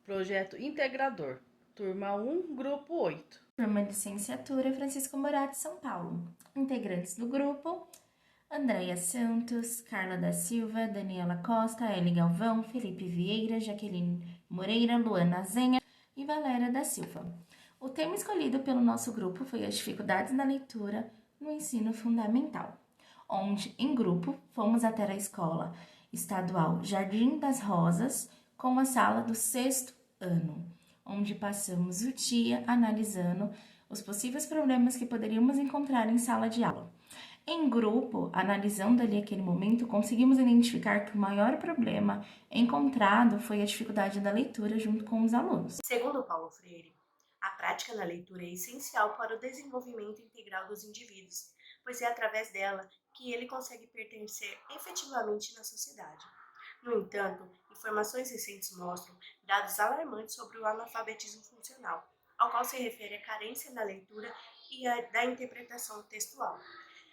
Projeto Integrador, Turma 1, Grupo 8. Turma Licenciatura Francisco Morato, São Paulo. Integrantes do grupo: Andréia Santos, Carla da Silva, Daniela Costa, Eli Galvão, Felipe Vieira, Jaqueline Moreira, Luana Zenha e Valéria da Silva. O tema escolhido pelo nosso grupo foi as dificuldades na leitura no ensino fundamental, onde, em grupo, fomos até a escola estadual Jardim das Rosas com a sala do 6º ano, onde passamos o dia analisando os possíveis problemas que poderíamos encontrar em sala de aula. Em grupo, analisando ali aquele momento, conseguimos identificar que o maior problema encontrado foi a dificuldade da leitura junto com os alunos. Segundo Paulo Freire, a prática da leitura é essencial para o desenvolvimento integral dos indivíduos, pois é através dela que ele consegue pertencer efetivamente na sociedade. No entanto, informações recentes mostram dados alarmantes sobre o analfabetismo funcional, ao qual se refere a carência da leitura e da interpretação textual.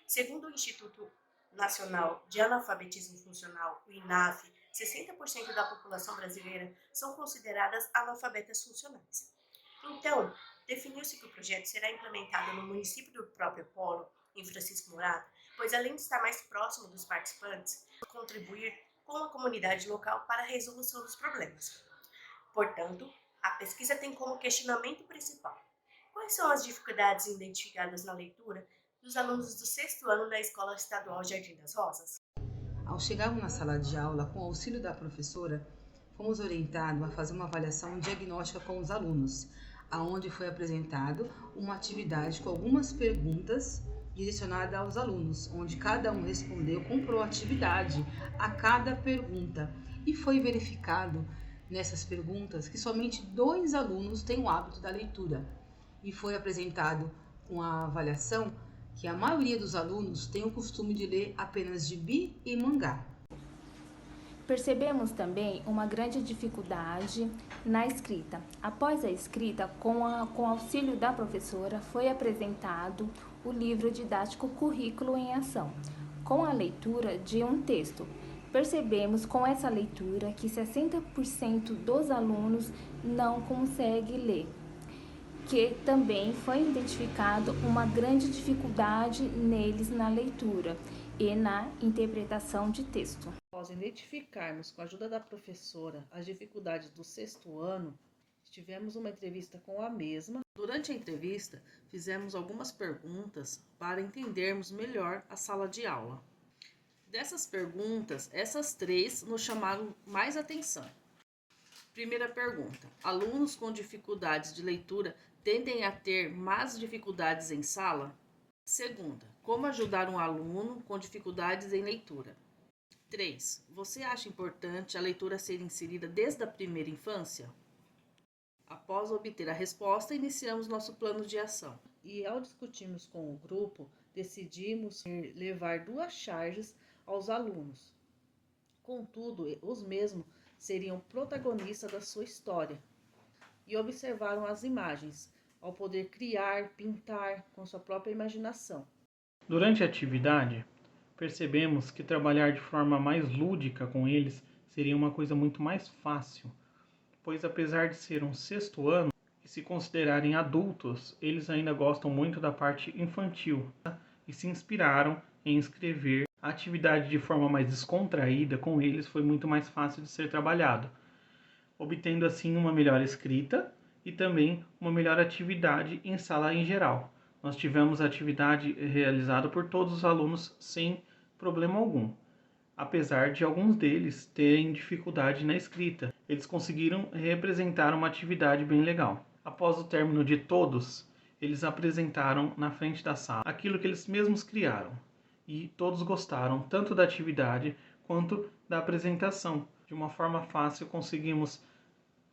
Segundo o Instituto Nacional de Analfabetismo Funcional, o INAF, 60% da população brasileira são consideradas analfabetas funcionais. Então, definiu-se que o projeto será implementado no município do próprio polo, em Francisco Morato, pois além de estar mais próximo dos participantes, contribuir com a comunidade local para a resolução dos problemas. Portanto, a pesquisa tem como questionamento principal: quais são as dificuldades identificadas na leitura dos alunos do 6º ano da Escola Estadual Jardim das Rosas? Ao chegarmos na sala de aula, com o auxílio da professora, fomos orientados a fazer uma avaliação diagnóstica com os alunos, aonde foi apresentado uma atividade com algumas perguntas direcionadas aos alunos, onde cada um respondeu com proatividade a cada pergunta, e foi verificado nessas perguntas que somente 2 alunos têm o hábito da leitura, e foi apresentado com a avaliação que a maioria dos alunos tem o costume de ler apenas gibi e mangá. Percebemos também uma grande dificuldade na escrita. Após a escrita, com o auxílio da professora, foi apresentado o livro didático Currículo em Ação, com a leitura de um texto. Percebemos com essa leitura que 60% dos alunos não consegue ler, que também foi identificado uma grande dificuldade neles na leitura e na interpretação de texto. Após identificarmos com a ajuda da professora as dificuldades do 6º ano, tivemos uma entrevista com a mesma. Durante a entrevista, fizemos algumas perguntas para entendermos melhor a sala de aula. Dessas perguntas, essas 3 nos chamaram mais atenção. Primeira pergunta: alunos com dificuldades de leitura tendem a ter mais dificuldades em sala? Segunda: como ajudar um aluno com dificuldades em leitura? 3. Você acha importante a leitura ser inserida desde a primeira infância? Após obter a resposta, iniciamos nosso plano de ação. E ao discutirmos com o grupo, decidimos levar 2 charges aos alunos. Contudo, os mesmos seriam protagonistas da sua história e observaram as imagens, ao poder criar, pintar com sua própria imaginação. Durante a atividade, percebemos que trabalhar de forma mais lúdica com eles seria uma coisa muito mais fácil, pois apesar de ser um 6º ano e se considerarem adultos, eles ainda gostam muito da parte infantil e se inspiraram em escrever. A atividade de forma mais descontraída com eles foi muito mais fácil de ser trabalhado, obtendo assim uma melhor escrita e também uma melhor atividade em sala em geral. Nós tivemos a atividade realizada por todos os alunos sem problema algum, apesar de alguns deles terem dificuldade na escrita. Eles conseguiram representar uma atividade bem legal. Após o término de todos, eles apresentaram na frente da sala aquilo que eles mesmos criaram, e todos gostaram tanto da atividade quanto da apresentação. De uma forma fácil, conseguimos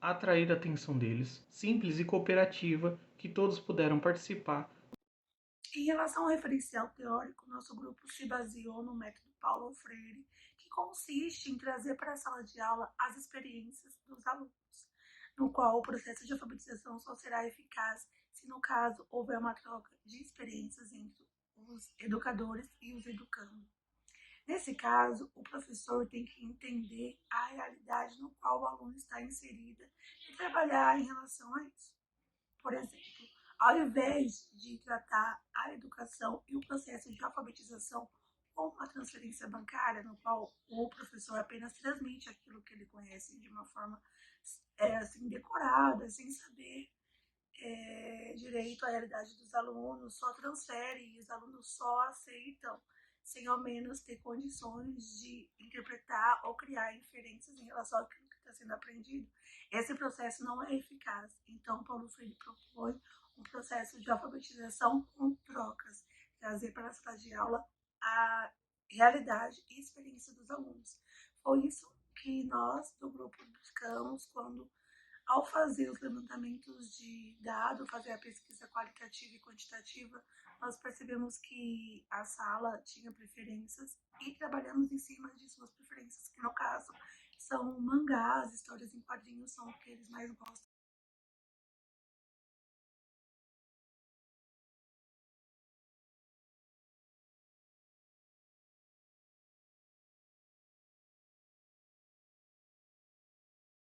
atrair a atenção deles, simples e cooperativa, que todos puderam participar. Em relação ao referencial teórico, nosso grupo se baseou no método Paulo Freire, que consiste em trazer para a sala de aula as experiências dos alunos, no qual o processo de alfabetização só será eficaz se, no caso, houver uma troca de experiências entre os educadores e os educandos. Nesse caso, o professor tem que entender a realidade no qual o aluno está inserida e trabalhar em relação a isso. Por exemplo, ao invés de tratar a educação e o processo de alfabetização como uma transferência bancária, no qual o professor apenas transmite aquilo que ele conhece de uma forma assim, decorada, sem saber direito à realidade dos alunos, só transfere e os alunos só aceitam sem ao menos ter condições de interpretar ou criar inferências em relação àquilo que está sendo aprendido. Esse processo não é eficaz. Então, Paulo Freire propõe um processo de alfabetização com trocas, trazer para a sala de aula a realidade e experiência dos alunos. Foi isso que nós do grupo buscamos quando, ao fazer os levantamentos de dados, fazer a pesquisa qualitativa e quantitativa, nós percebemos que a sala tinha preferências e trabalhamos em cima de suas preferências, que no caso são mangás, histórias em quadrinhos, são o que eles mais gostam